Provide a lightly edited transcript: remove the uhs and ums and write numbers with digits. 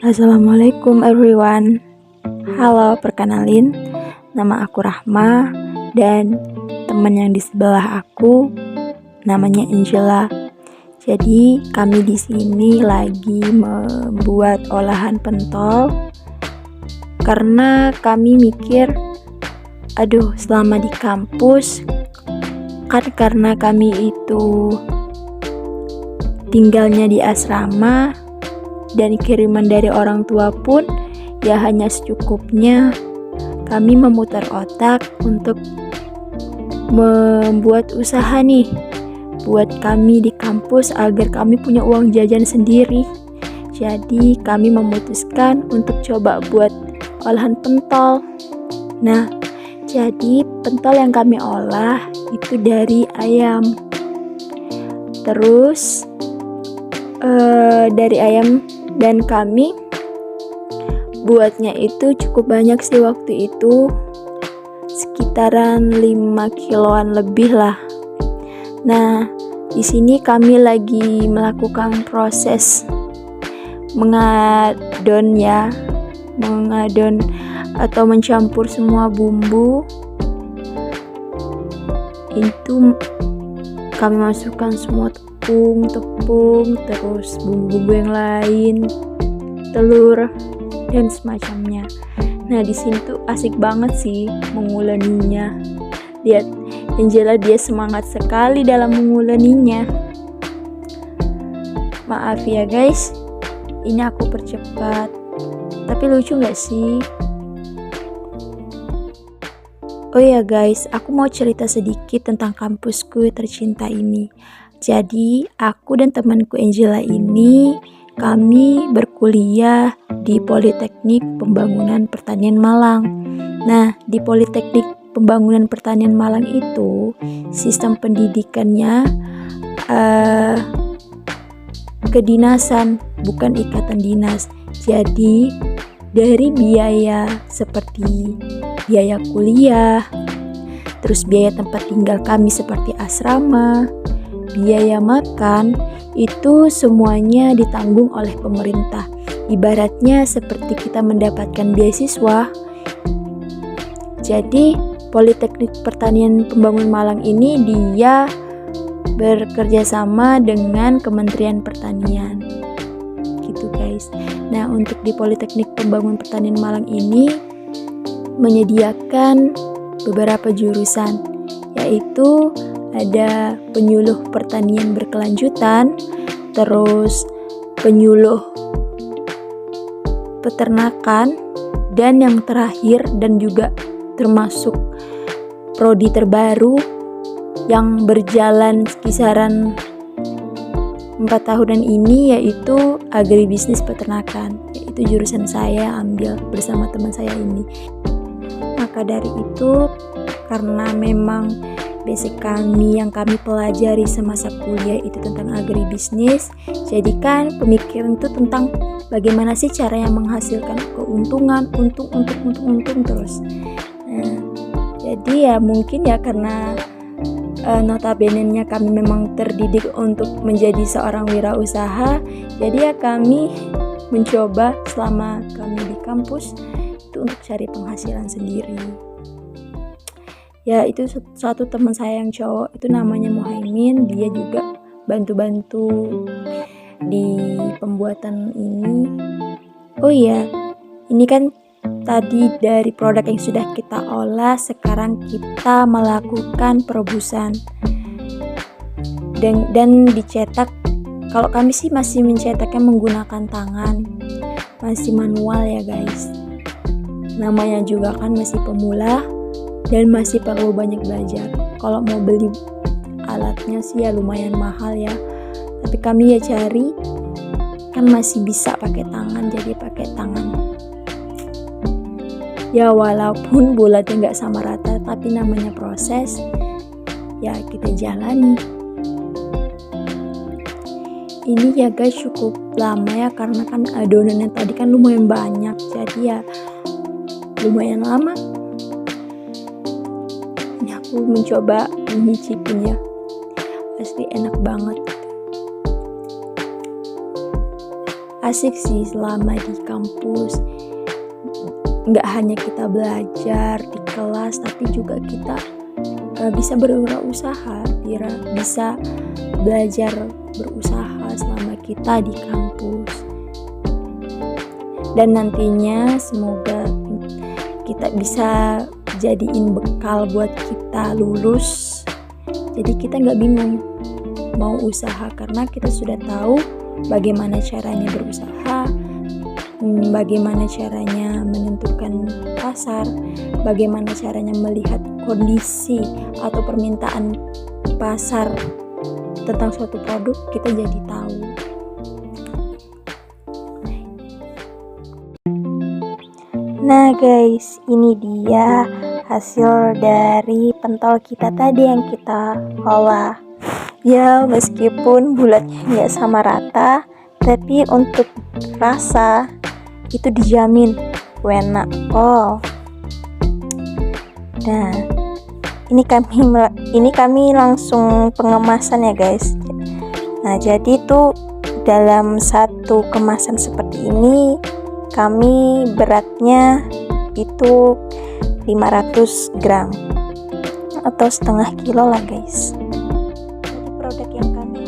Assalamualaikum everyone. Halo, perkenalin, nama aku Rahma dan teman yang di sebelah aku namanya Angela. Jadi kami di sini lagi membuat olahan pentol karena kami mikir, selama di kampus kan karena kami itu tinggalnya di asrama dan kiriman dari orang tua pun ya hanya secukupnya. Kami memutar otak untuk membuat usaha nih buat kami di kampus agar kami punya uang jajan sendiri. Jadi kami memutuskan untuk coba buat olahan pentol. Nah, jadi pentol yang kami olah itu dari ayam. Terus dari ayam, dan kami buatnya itu cukup banyak sih waktu itu, sekitaran 5 kiloan lebih lah. Nah, di sini kami lagi melakukan proses mengadon atau mencampur semua bumbu. Itu kami masukkan semua tepung, terus bumbu-bumbu yang lain, telur dan semacamnya. Nah, di sini tuh asik banget sih menguleninya. Lihat Angela, dia semangat sekali dalam menguleninya. Maaf ya guys, ini aku percepat. Tapi lucu gak sih? Oh ya guys, aku mau cerita sedikit tentang kampusku tercinta ini. Jadi, aku dan temanku Angela ini, kami berkuliah di Politeknik Pembangunan Pertanian Malang. Nah, di Politeknik Pembangunan Pertanian Malang itu, sistem pendidikannya kedinasan, bukan ikatan dinas. Jadi, dari biaya seperti biaya kuliah, terus biaya tempat tinggal kami seperti asrama, biaya makan, itu semuanya ditanggung oleh pemerintah. Ibaratnya seperti kita mendapatkan beasiswa. Jadi Politeknik Pertanian Pembangunan Malang ini dia bekerja sama dengan Kementerian Pertanian. Gitu guys. Nah, untuk di Politeknik Pembangunan Pertanian Malang ini menyediakan beberapa jurusan, yaitu ada penyuluh pertanian berkelanjutan, terus penyuluh peternakan, dan yang terakhir dan juga termasuk prodi terbaru yang berjalan kisaran 4 tahunan ini, yaitu agribisnis peternakan. Yaitu jurusan saya ambil bersama teman saya ini. Maka dari itu, karena memang basic kami yang kami pelajari semasa kuliah itu tentang agribisnis, jadi kan pemikiran itu tentang bagaimana sih caranya menghasilkan keuntungan, untung terus. Nah, jadi ya mungkin ya karena notabene-nya kami memang terdidik untuk menjadi seorang wirausaha, jadi ya kami mencoba selama kami di kampus itu untuk cari penghasilan sendiri. Ya, itu satu teman saya yang cowok, itu namanya Muhaimin, dia juga bantu-bantu di pembuatan ini. Oh iya, ini kan tadi dari produk yang sudah kita olah, sekarang kita melakukan perebusan dan dicetak. Kalau kami sih masih mencetaknya menggunakan tangan, masih manual ya guys. Namanya juga kan masih pemula dan masih perlu banyak belajar. Kalau mau beli alatnya sih ya lumayan mahal ya, tapi kami ya cari, kan masih bisa pakai tangan, jadi pakai tangan. Ya walaupun bulatnya nggak sama rata, tapi namanya proses, ya kita jalani. Ini ya guys cukup lama ya, karena kan adonannya tadi kan lumayan banyak, jadi ya lumayan lama. Aku mencoba menyicipin ya, pasti enak banget. asik sih selama di kampus. Nggak hanya kita belajar di kelas, tapi juga kita bisa berwirausaha, bisa belajar berusaha selama kita di kampus. Dan nantinya semoga kita bisa jadiin bekal buat kita lulus, jadi kita nggak bingung mau usaha, karena kita sudah tahu bagaimana caranya berusaha, bagaimana caranya menentukan pasar, bagaimana caranya melihat kondisi atau permintaan pasar tentang suatu produk, kita jadi tahu. Nah guys, ini dia hasil dari pentol kita tadi yang kita olah. Ya, meskipun bulatnya nggak sama rata, tapi untuk rasa itu dijamin enak pol. Nah, ini kami langsung pengemasan ya guys. Nah, jadi tuh dalam satu kemasan seperti ini kami beratnya itu 500 gram atau setengah kilo lah guys. Jadi produk yang kami